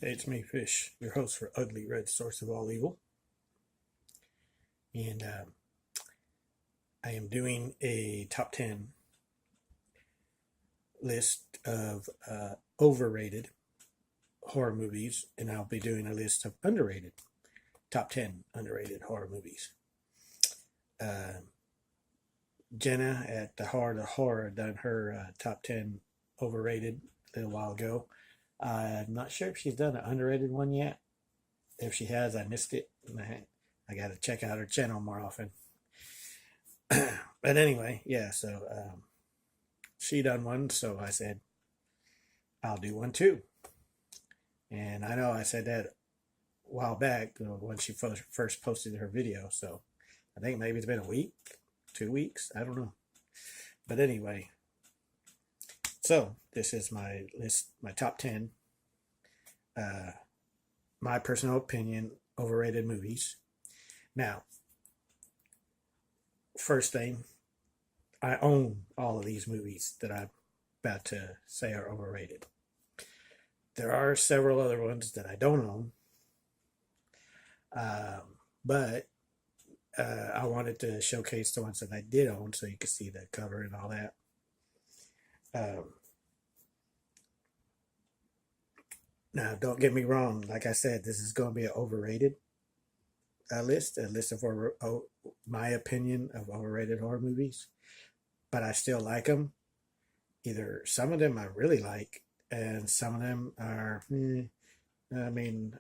Hey, it's me, Fish, your host for Ugly Red Source of All Evil. And I am doing a top 10 list of overrated horror movies, and I'll be doing a list of underrated, top 10 underrated horror movies. Jenna at the Heart of Horror done her top 10 overrated a little while ago. I'm not sure if she's done an underrated one yet. If she has, I missed it. I got to check out her channel more often. But anyway, yeah, so she done one, so I said, I'll do one too. And I know I said that a while back when she first posted her video, so I think maybe it's been a week, 2 weeks, I don't know. But anyway, so this is my list, my top 10, my personal opinion, overrated movies. Now, first thing, I own all of these movies that I'm about to say are overrated. There are several other ones that I don't own, but I wanted to showcase the ones that I did own so you could see the cover and all that. Now, don't get me wrong. Like I said, this is going to be an overrated a list of my opinion of overrated horror movies, but I still like them. Either some of them I really like, and some of them are, I mean,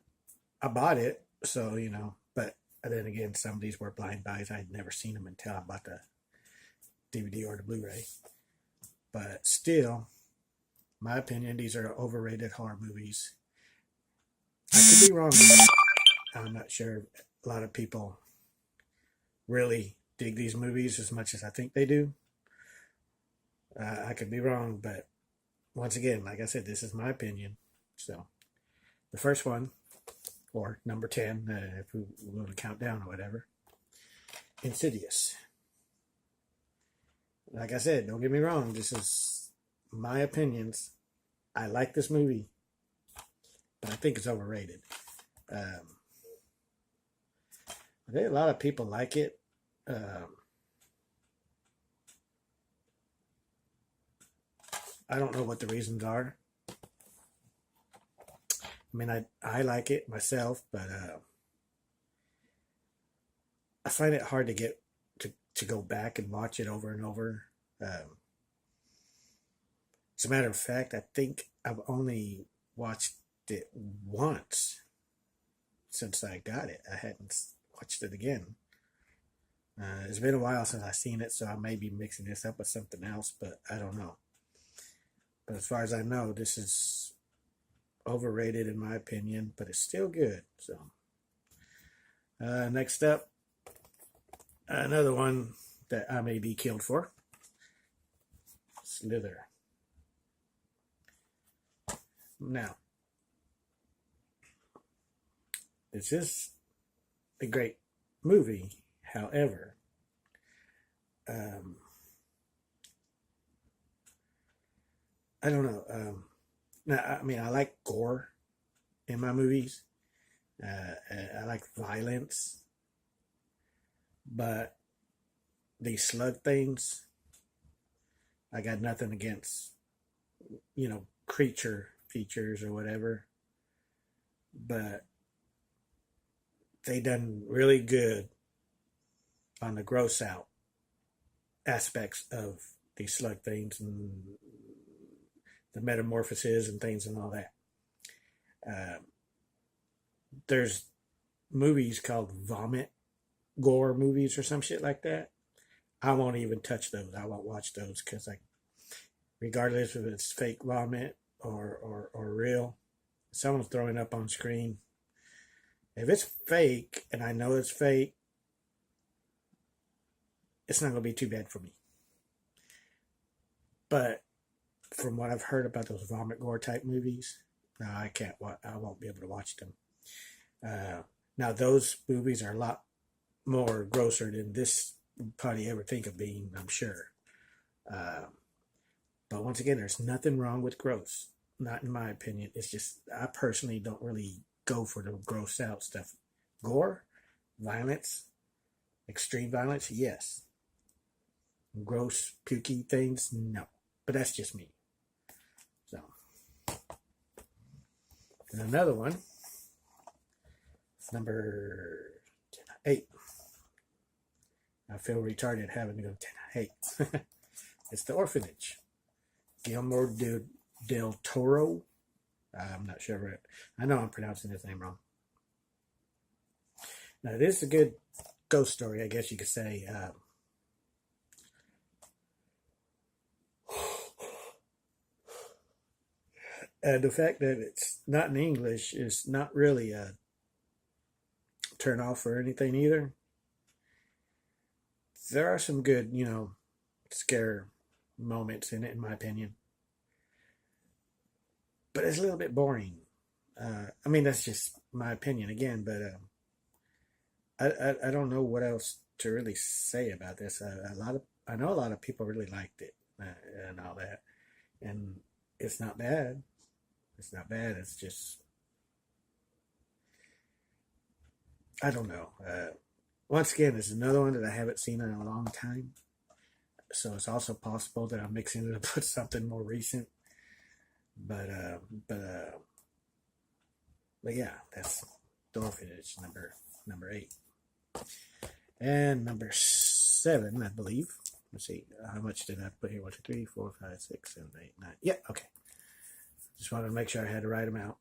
I bought it, so, but then again, some of these were blind buys. I'd never seen them until I bought the DVD or the Blu-ray. But still, my opinion, these are overrated horror movies. I could be wrong. I'm not sure a lot of people really dig these movies as much as I think they do. I could be wrong, but once again, like I said, this is my opinion. So the first one, or number 10, if we want to count down or whatever, Insidious. Like I said, don't get me wrong, this is my opinions. I like this movie, but I think it's overrated. I think a lot of people like it. I don't know what the reasons are. I mean, I like it myself, but I find it hard to get to go back and watch it over and over. As a matter of fact, I think I've only watched it once since I got it. I hadn't watched it again. It's been a while since I've seen it, so I may be mixing this up with something else, but I don't know. But as far as I know, this is overrated in my opinion, but it's still good. So next up, another one that I may be killed for, Slither. Now, this is a great movie. However, I don't know. Now, I mean, I like gore in my movies. I like violence, but these slug things, I got nothing against, creature features or whatever, but they done really good on the gross out aspects of these slug things and the metamorphoses and things and all that. There's movies called vomit gore movies or some shit like that. I won't even touch those. I won't watch those because, regardless if it's fake vomit or real, someone's throwing up on screen. If it's fake and I know it's fake, it's not going to be too bad for me. But from what I've heard about those vomit gore type movies, no, I won't be able to watch them. Now, those movies are a lot more grosser than this probably ever think of being, I'm sure. But once again, there's nothing wrong with gross. not in my opinion. It's just I personally don't really go for the gross out stuff. Gore, violence, extreme violence, yes. Gross, pukey things, no. But that's just me. So, and another one, number 8. I feel retarded having to go 10 8. It's The Orphanage. Guillermo del Toro. I'm not sure. I know I'm pronouncing his name wrong. Now, this is a good ghost story, I guess you could say. The fact that it's not in English is not really a turn off or anything either. There are some good, scare moments in it, in my opinion. But it's a little bit boring. I mean, that's just my opinion again, but I don't know what else to really say about this. I know a lot of people really liked it and all that, and it's not bad. It's not bad. It's just I don't know. Once again, there's another one that I haven't seen in a long time, so it's also possible that I'm mixing it up with something more recent. But yeah, that's The Orphanage, number 8. And number 7, I believe. Let's see, how much did I put here? 1, 2, 3, 4, 5, 6, 7, 8, 9. Yeah, okay. Just wanted to make sure I had the right amount.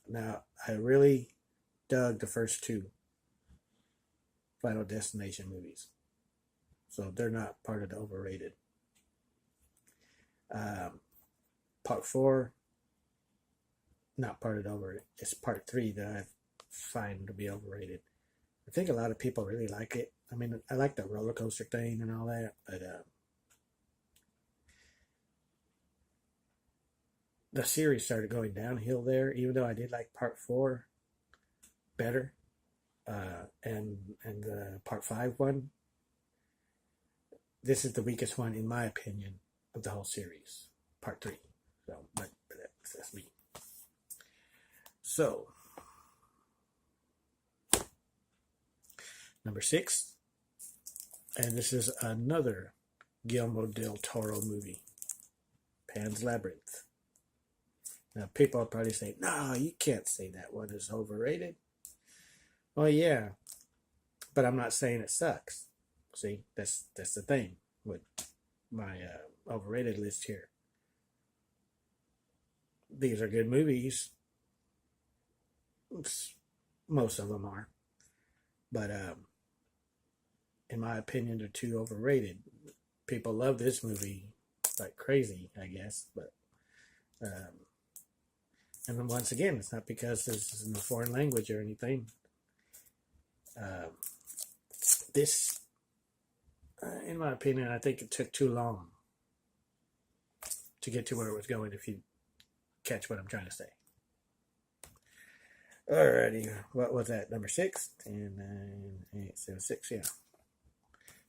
Now, I really dug the first 2 Final Destination movies. So they're not part of the overrated. Part 4, not part of the overrated. It's part 3 that I find to be overrated. I think a lot of people really like it. I mean, I like the roller coaster thing and all that, but the series started going downhill there. Even though I did like part 4 better, and the part 5 one, this is the weakest one in my opinion of the whole series. Part 3. So, but that's me. So, number 6, and this is another Guillermo del Toro movie, Pan's Labyrinth. Now, people will probably say, no, you can't say that one is overrated. Well, yeah, but I'm not saying it sucks. See, that's the thing with my overrated list here. These are good movies. Most of them are. But in my opinion, they're too overrated. People love this movie like crazy, I guess. But and then once again, it's not because this is in a foreign language or anything. This, in my opinion, I think it took too long to get to where it was going, if you catch what I'm trying to say. Alrighty, what was that? Number 6? 10, 9, 8, 7, 6, yeah.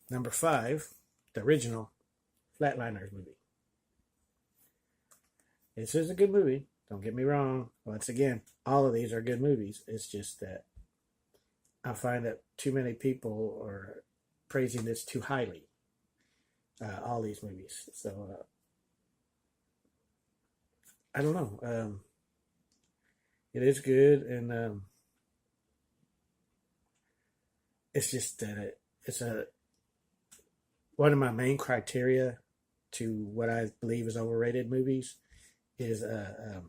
Number 5, the original Flatliners movie. This is a good movie. Don't get me wrong. Once again, all of these are good movies. It's just that I find that too many people are praising this too highly. All these movies. So, I don't know. It is good, and it's just that it's one of my main criteria to what I believe is overrated movies is a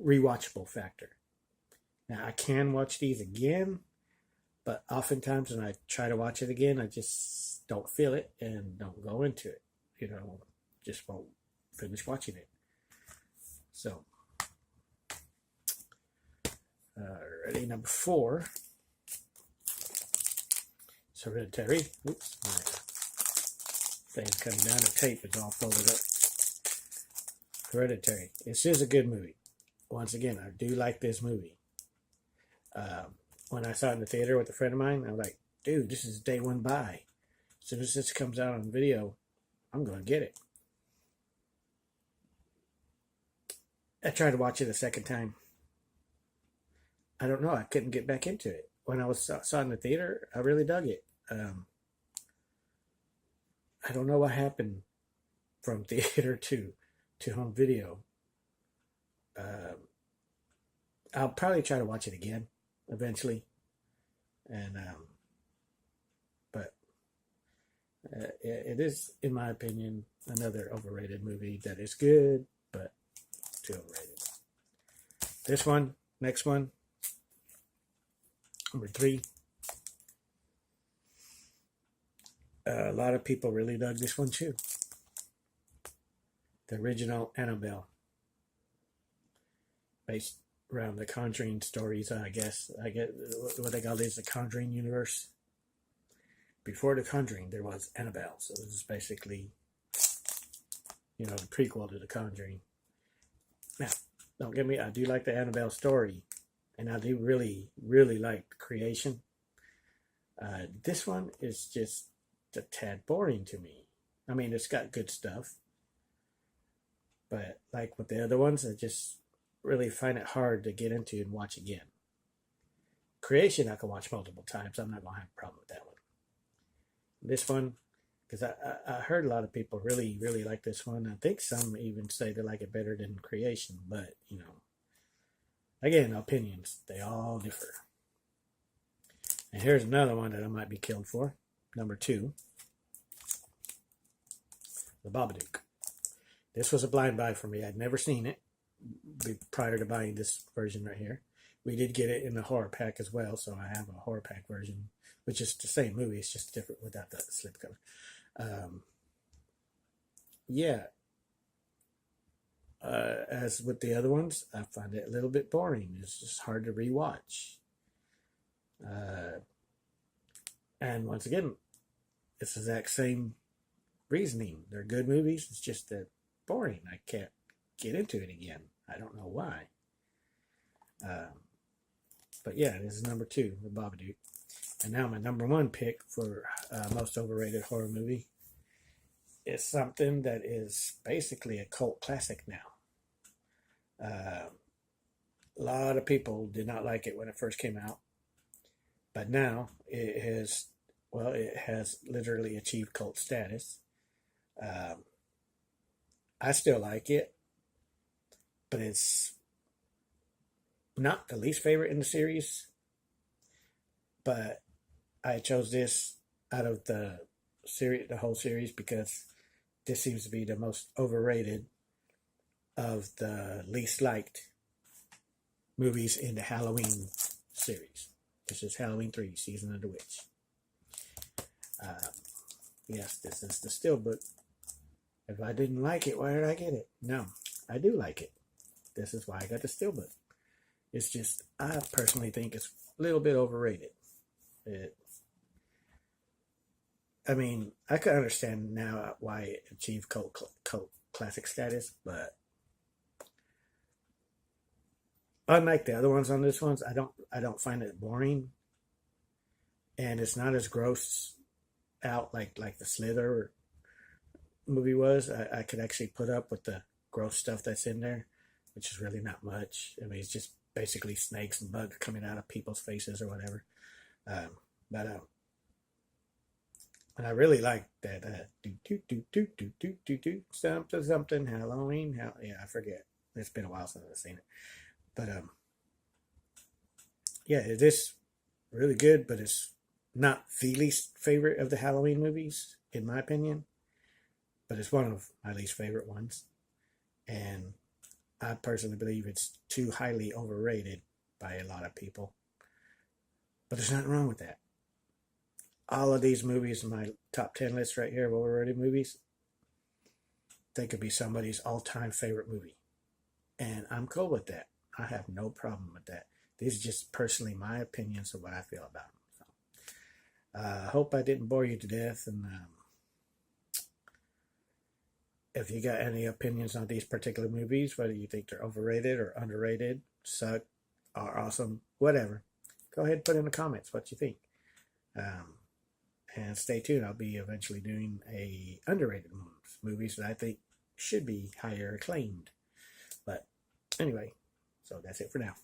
rewatchable factor. Now, I can watch these again, but oftentimes when I try to watch it again, I just don't feel it and don't go into it. Just won't finish watching it. So, ready, number 4. It's Hereditary. Oops, my thing's coming down. The tape is all folded up. Hereditary. This is a good movie. Once again, I do like this movie. When I saw it in the theater with a friend of mine, I was like, dude, this is day one buy. As soon as this comes out on video, I'm going to get it. I tried to watch it a second time. I don't know. I couldn't get back into it. When I saw it in the theater, I really dug it. I don't know what happened from theater to home video. I'll probably try to watch it again eventually, and but it is, in my opinion, another overrated movie that is good, but too overrated. This one, next one, number 3. A lot of people really dug this one too. The original Annabelle, based around the Conjuring stories, I guess. I get what they call is the Conjuring universe. Before the Conjuring, there was Annabelle, so this is basically, the prequel to the Conjuring. Now, don't get me, I do like the Annabelle story, and I do really, really like the creation. This one is just a tad boring to me. I mean, it's got good stuff, but like with the other ones, I just really find it hard to get into and watch again. Creation, I can watch multiple times. I'm not going to have a problem with that one. This one, because I heard a lot of people really, really like this one. I think some even say they like it better than Creation, but, again, opinions, they all differ. And here's another one that I might be killed for. Number 2, The Babadook. This was a blind buy for me. I'd never seen it prior to buying this version right here. We did get it in the horror pack as well, so I have a horror pack version, which is the same movie. It's just different without the slipcover. As with the other ones, I find it a little bit boring. It's just hard to rewatch. And once again, it's the exact same reasoning. They're good movies. It's just that boring. I can't get into it again. I don't know why. But yeah, this is number 2, The Babadook. And now my number 1 pick for most overrated horror movie is something that is basically a cult classic now. A lot of people did not like it when it first came out, but now it has literally achieved cult status. I still like it, but it's not the least favorite in the series. But I chose this out of the whole series, because this seems to be the most overrated of the least liked movies in the Halloween series. This is Halloween 3, Season of the Witch. Yes, this is the Steelbook. If I didn't like it, why did I get it? No, I do like it. This is why I got the Steelbook. It's just, I personally think it's a little bit overrated. I mean, I can understand now why it achieved cult classic status, but unlike the other ones on this ones, I don't find it boring, and it's not as gross out like the Slither movie was. I could actually put up with the gross stuff that's in there, which is really not much. I mean, it's just basically snakes and bugs coming out of people's faces or whatever. And I really like that something Halloween. I forget. It's been a while since I've seen it, but yeah, it is really good. But it's not the least favorite of the Halloween movies, in my opinion. But it's one of my least favorite ones, and I personally believe it's too highly overrated by a lot of people. But there's nothing wrong with that. All of these movies in my top 10 list right here of overrated movies, they could be somebody's all-time favorite movie. And I'm cool with that. I have no problem with that. These are just personally my opinions of what I feel about them. So, I hope I didn't bore you to death. And if you got any opinions on these particular movies, whether you think they're overrated or underrated, suck, are awesome, whatever, go ahead and put in the comments what you think. And stay tuned. I'll be eventually doing underrated movies that I think should be higher acclaimed. But Anyway, so that's it for now.